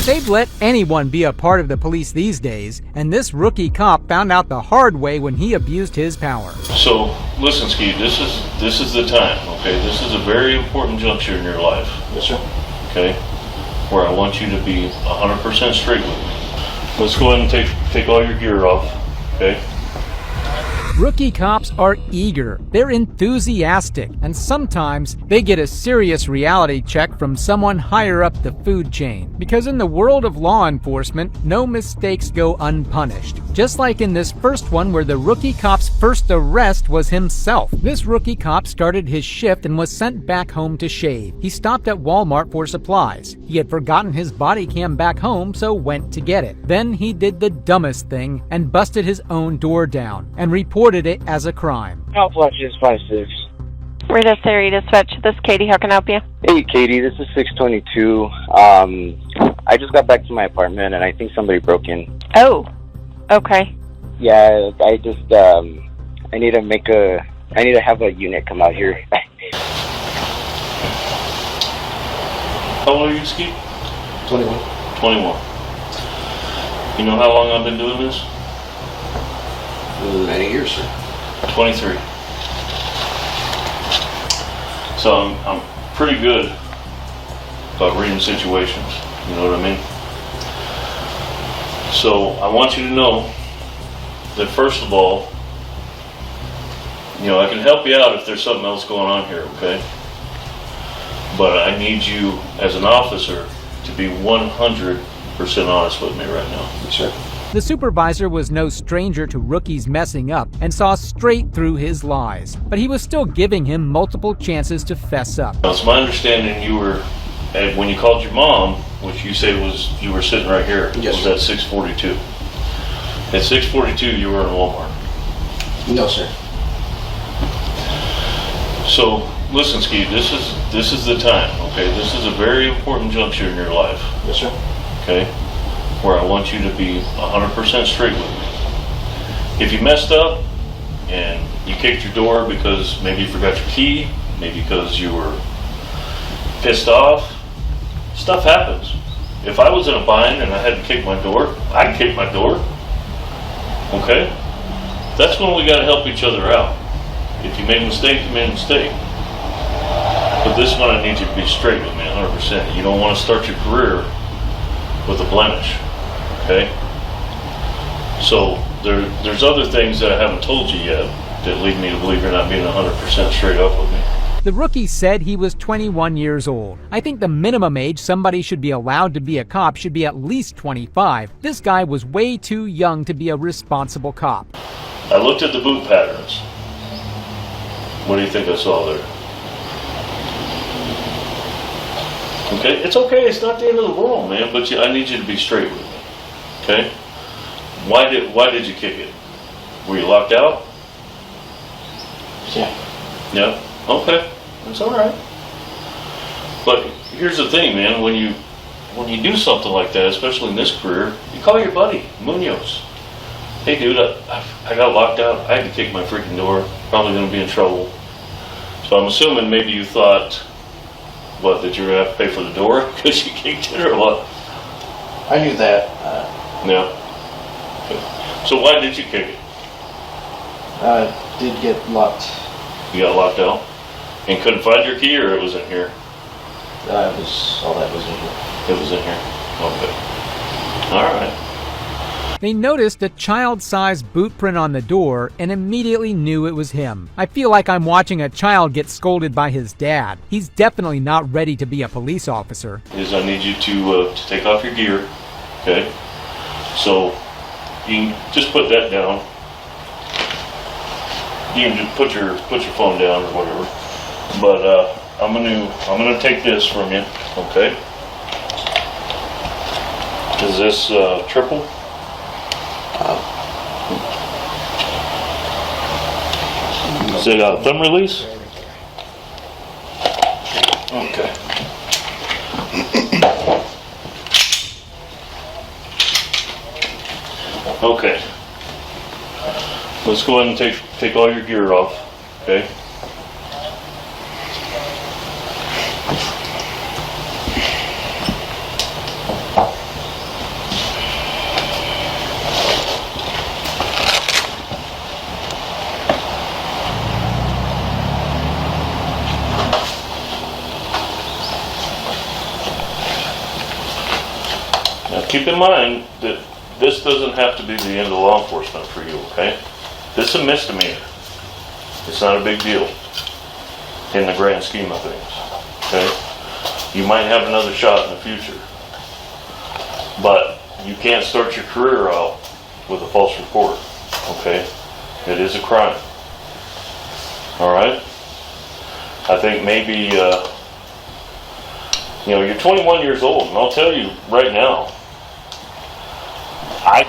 They've let anyone be a part of the police these days, and this rookie cop found out the hard way when he abused his power. So, listen, Ski, this is the time, okay? This is a very important juncture in your life. Yes, sir. Okay? Where I want you to be 100% straight with me. Let's go ahead and take all your gear off, okay? Rookie cops are eager, they're enthusiastic, and sometimes they get a serious reality check from someone higher up the food chain. Because in the world of law enforcement, no mistakes go unpunished. Just like in this first one where the rookie cop's first arrest was himself. This rookie cop started his shift and was sent back home to shave. He stopped at Walmart for supplies. He had forgotten his body cam back home, so went to get it. Then he did the dumbest thing and busted his own door down and reported it as a crime. Flash is 5-6. Rita Sari Dispatch. This is Katie. How can I help you? Hey, Katie. This is 622. I just got back to my apartment, and I think somebody broke in. Oh, okay. Yeah, I just I need to have a unit come out here. How old are you, Skeet? 21. 21. You know how long I've been doing this? Many years, sir. 23. So I'm pretty good about reading situations. You know what I mean? So I want you to know that first of all, I can help you out if there's something else going on here, okay? But I need you as an officer to be 100% honest with me right now. Sure. The supervisor was no stranger to rookies messing up and saw straight through his lies, but he was still giving him multiple chances to fess up. Now, it's my understanding you were, when you called your mom, which you say was, you were sitting right here, yes, was at 642. At 642, you were in Walmart. No, sir. So, listen, Ski, this is the time, okay? This is a very important juncture in your life. Yes, sir. Okay? Where I want you to be 100% straight with me. If you messed up and you kicked your door because maybe you forgot your key, maybe because you were pissed off, stuff happens. If I was in a bind and I had to kick my door, I'd kick my door. Okay? That's when we gotta help each other out. If you made a mistake, you made a mistake. But this one I need you to be straight with me 100%. You don't want to start your career with a blemish. Okay? So there's other things that I haven't told you yet that lead me to believe you're not being 100% straight up with me. The rookie said he was 21 years old. I think the minimum age somebody should be allowed to be a cop should be at least 25. This guy was way too young to be a responsible cop. I looked at the boot patterns. What do you think I saw there? Okay, it's okay. It's not the end of the world, man. But I need you to be straight with me. Okay? Why did you kick it? Were you locked out? Yeah. Yeah. Okay. That's all right. But here's the thing, man. When you do something like that, especially in this career, you call your buddy Munoz. Hey, dude, I got locked out. I had to kick my freaking door. Probably going to be in trouble. So I'm assuming maybe you thought, that you were going to have to pay for the door because you kicked it or what? I knew that. Yeah. Okay. So why did you kick it? I did get locked. You got locked out? And couldn't find your key, or it was in here? All that was in here. It was in here. Okay. All right. They noticed a child-sized boot print on the door and immediately knew it was him. I feel like I'm watching a child get scolded by his dad. He's definitely not ready to be a police officer. I need you to take off your gear, okay? So you can just put that down. You can just put your phone down or whatever. But I'm gonna take this from you, okay? Is this triple? Is it a thumb release? Okay. Okay. Let's go ahead and take all your gear off, okay? Keep in mind that this doesn't have to be the end of law enforcement for you, okay? This is a misdemeanor. It's not a big deal in the grand scheme of things, okay? You might have another shot in the future, but you can't start your career out with a false report, okay? It is a crime, all right? I think maybe, you're 21 years old, and I'll tell you right now, I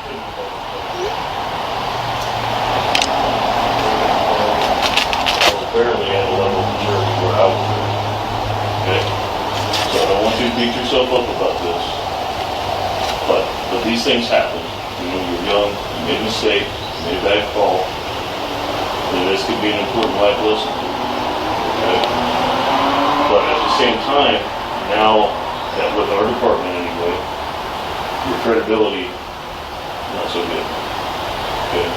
barely at a level of maturity where I was there. Okay? So I don't want you to beat yourself up about this. But these things happen. You're young, you made a mistake, you made a bad call. And this could be an important life lesson. Okay? But at the same time, now Yeah, with our department anyway, your credibility, not so good. Okay?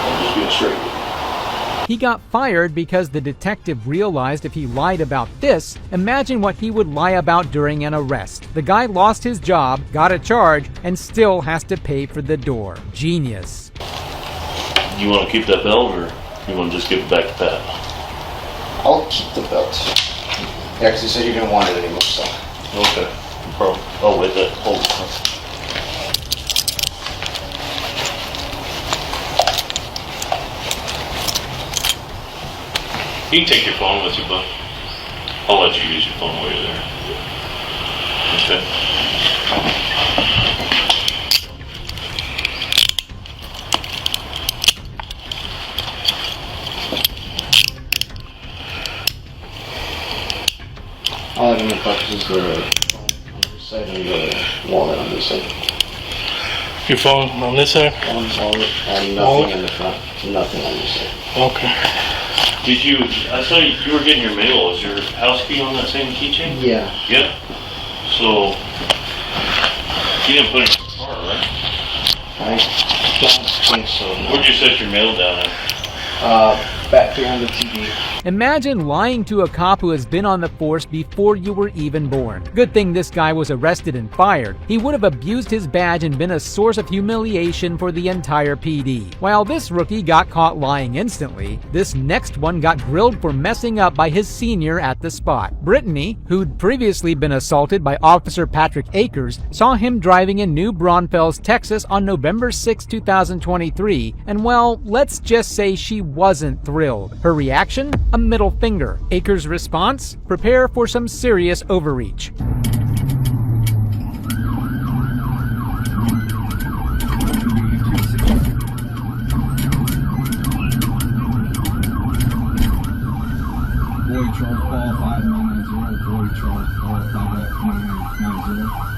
I'm just being straight with you. He got fired because the detective realized if he lied about this, imagine what he would lie about during an arrest. The guy lost his job, got a charge, and still has to pay for the door. Genius. You want to keep that belt, or you want to just give it back to Pat? I'll keep the belt. Yeah, because you said you didn't want it anymore, so. Okay, no problem. Oh, wait, that hold on. You can take your phone with you, bud. I'll let you use your phone while you're there. Okay. I'll have him in purposes for this side and the wallet on this side. Your phone on this side? One wallet and nothing in the front. Nothing on this side. Okay. Did you, I saw you were getting your mail. Is your house key on that same keychain? Yeah. Yeah. So, you didn't put it in your car, right? I don't think so. No. Where'd you set your mail down at? Back behind the TV. Imagine lying to a cop who has been on the force before you were even born. Good thing this guy was arrested and fired. He would have abused his badge and been a source of humiliation for the entire PD. While this rookie got caught lying instantly, this next one got grilled for messing up by his senior at the spot. Brittany, who'd previously been assaulted by Officer Patrick Akers, saw him driving in New Braunfels, Texas on November 6, 2023, and well, let's just say she wasn't thrilled. Her reaction? A middle finger. Akers' response? Prepare for some serious overreach. Boy Charles qualified 990. Boy Charles qualified 990.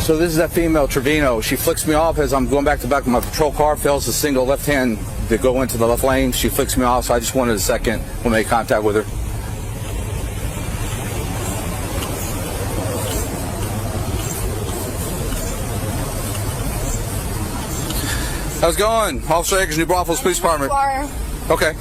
So this is that female, Trevino. She flicks me off as I'm going back to back of my patrol car, fails the single left hand to go into the left lane. She flicks me off, so I just wanted a second to make contact with her. How's it going? Officer Akers, New Braunfels Police Department. Okay.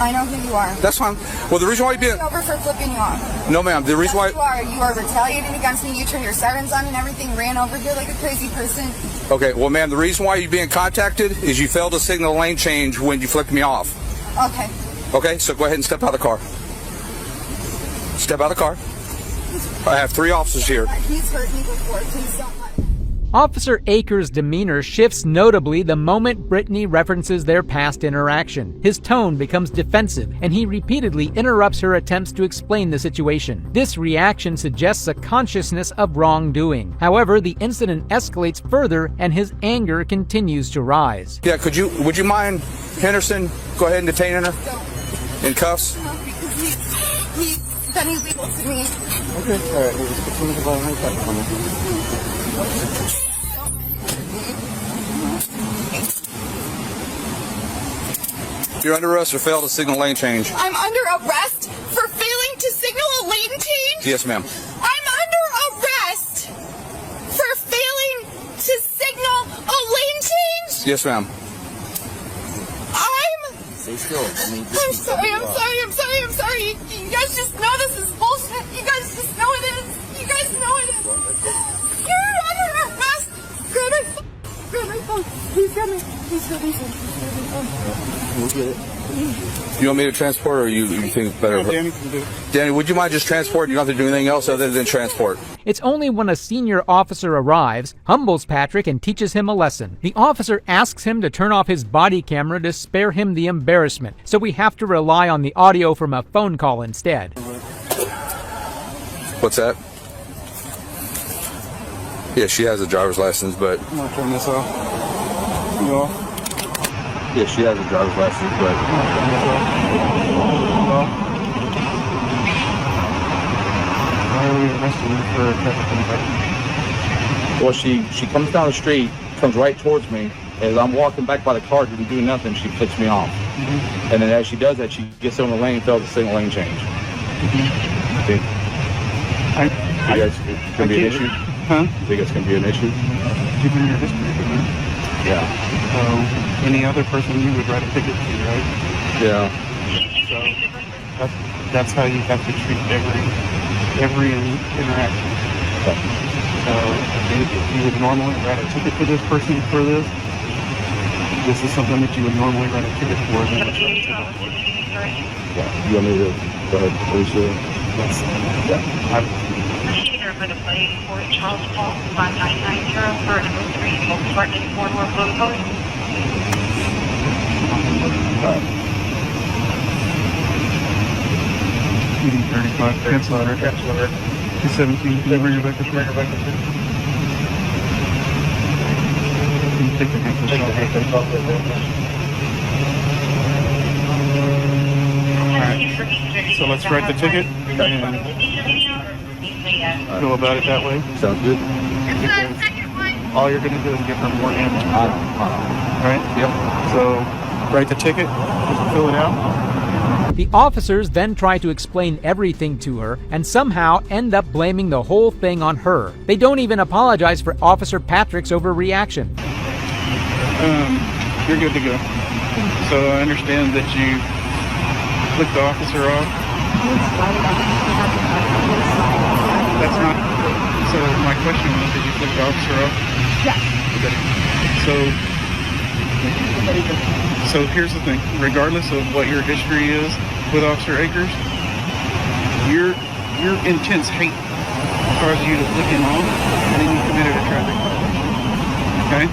I know who you are. That's fine. Well, the reason why you're being over for flipping you off. No, ma'am. The reason why you are retaliating against me. You turned your sirens on and everything. Ran over here like a crazy person. Okay. Well, ma'am, the reason why you're being contacted is you failed to signal lane change when you flicked me off. Okay. Okay. So go ahead and step out of the car. Step out of the car. I have 3 officers here. He's hurt me before. Please don't. Officer Akers' demeanor shifts notably the moment Brittany references their past interaction. His tone becomes defensive, and he repeatedly interrupts her attempts to explain the situation. This reaction suggests a consciousness of wrongdoing. However, the incident escalates further, and his anger continues to rise. Yeah, would you mind, Henderson, go ahead and detain her in cuffs? No, because he's done illegal to me. Okay, all right. We'll just put some of the on me. You're under arrest for failed to signal lane change. I'm under arrest for failing to signal a lane change? Yes, ma'am. I'm under arrest for failing to signal a lane change? Yes, ma'am. Stay still. I'm sorry. You guys just know this is bullshit. You guys just know it is. You guys know it is. You're under arrest. Grab my phone. Please grab me. We'll get it. You want me to transport, or you think it's better? Danny can do it. Danny, would you mind just transporting? You don't have to do anything else other than transport. It's only when a senior officer arrives, humbles Patrick, and teaches him a lesson. The officer asks him to turn off his body camera to spare him the embarrassment, so we have to rely on the audio from a phone call instead. What's that? Yeah, she has a driver's license, but... I'm gonna turn this off. You off? Yeah, she has a driver's license, but... Well, she comes down the street, comes right towards me. As I'm walking back by the car, didn't do nothing, she flicks me off. And then as she does that, she gets on the lane, fails a single lane change. Okay. You think it's going to be an issue? Huh? You think it's going to be an issue? Given your history, Yeah. so any other person you would write a ticket to, right? Yeah. So that's how you have to treat every interaction. So if you would normally write a ticket to this person for this, this is something that you would normally write a ticket for. Then write a ticket for. Yeah. You want me to go ahead, Alicia? Yes. Yeah. Procedure for the plate for Charles Paul 5990 for number 3 Volkswagen 4 North Road Post. PD 35, cancel order. 217, can you bring it back up here? Can you take the handcuffs off? Alright, so let's write the ticket and go about it that way. Sounds good. All you're going to do is give her more ammo. Alright? Yep. So, write the ticket, just fill it out. The officers then try to explain everything to her and somehow end up blaming the whole thing on her. They don't even apologize for Officer Patrick's overreaction. You're good to go. So I understand that you flicked the officer off. That's not. So my question was, did you flick the officer off? Yeah. So here's the thing. Regardless of what your history is with Officer Akers, your intense hate caused you to flick him off, and then you committed a traffic violation. Okay?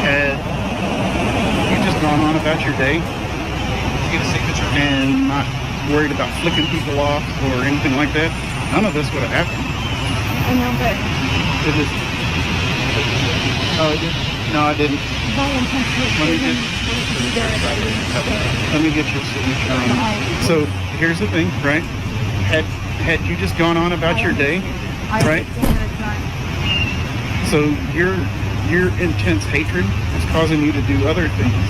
Had you just gone on about your day and not worried about flicking people off or anything like that, none of this would have happened. I know, but It just, oh, it did? No, I didn't. Let me get your signature on it. So here's the thing, right? Had you just gone on about your day, right? So your intense hatred is causing you to do other things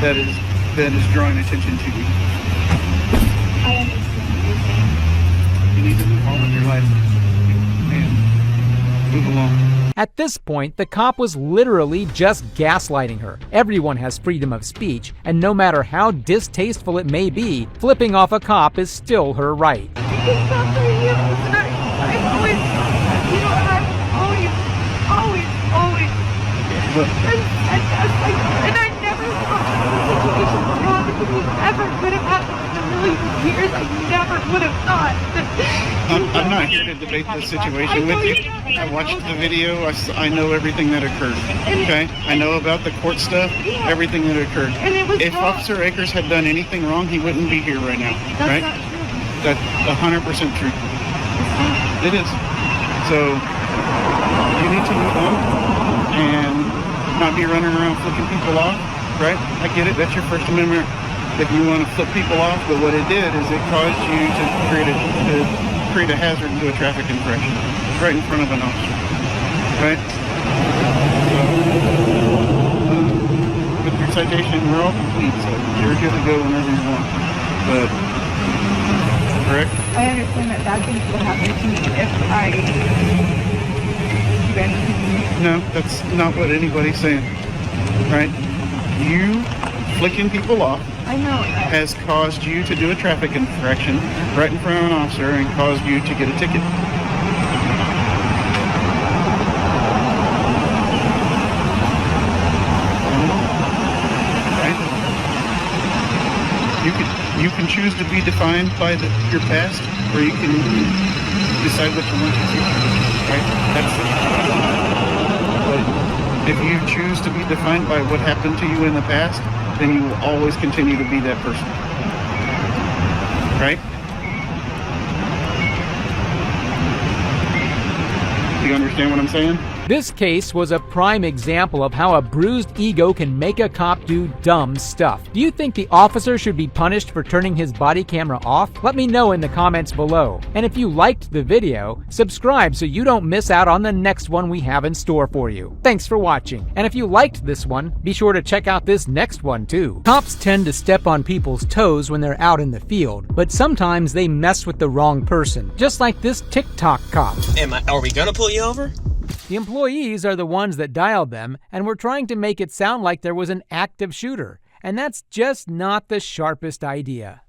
that is drawing attention to you. I understand what you're saying. You need to move on with your life. Man, move along. At this point, the cop was literally just gaslighting her. Everyone has freedom of speech, and no matter how distasteful it may be, flipping off a cop is still her right. I never ever could have happened in a million years. I never would have thought. I'm not here to debate this situation with you. I watched the video. I know everything that occurred. Okay? I know about the court stuff, everything that occurred. If Officer Akers had done anything wrong, he wouldn't be here right now. Right? That's 100% true. It is. So, you need to move on and not be running around flipping people off. Right? I get it. That's your First Amendment if you want to flip people off. But what it did is it caused you to create a hazard to a traffic infraction right in front of an officer. Right? With your citation, we're all complete, so you're good to go whenever you want. But, correct? I understand that bad things will happen to me if I do anything. No, that's not what anybody's saying. Right? You flicking people off has caused you to do a traffic infraction right in front of an officer and caused you to get a ticket. Right? You can choose to be defined by your past, or you can decide what you want to do. Right? That's it. If you choose to be defined by what happened to you in the past, then you will always continue to be that person. Right? Do you understand what I'm saying? This case was a prime example of how a bruised ego can make a cop do dumb stuff. Do you think the officer should be punished for turning his body camera off? Let me know in the comments below. And if you liked the video, subscribe so you don't miss out on the next one we have in store for you. Thanks for watching. And if you liked this one, be sure to check out this next one too. Cops tend to step on people's toes when they're out in the field, but sometimes they mess with the wrong person, just like this TikTok cop. Are we gonna pull you over? The employees are the ones that dialed them and were trying to make it sound like there was an active shooter, and that's just not the sharpest idea.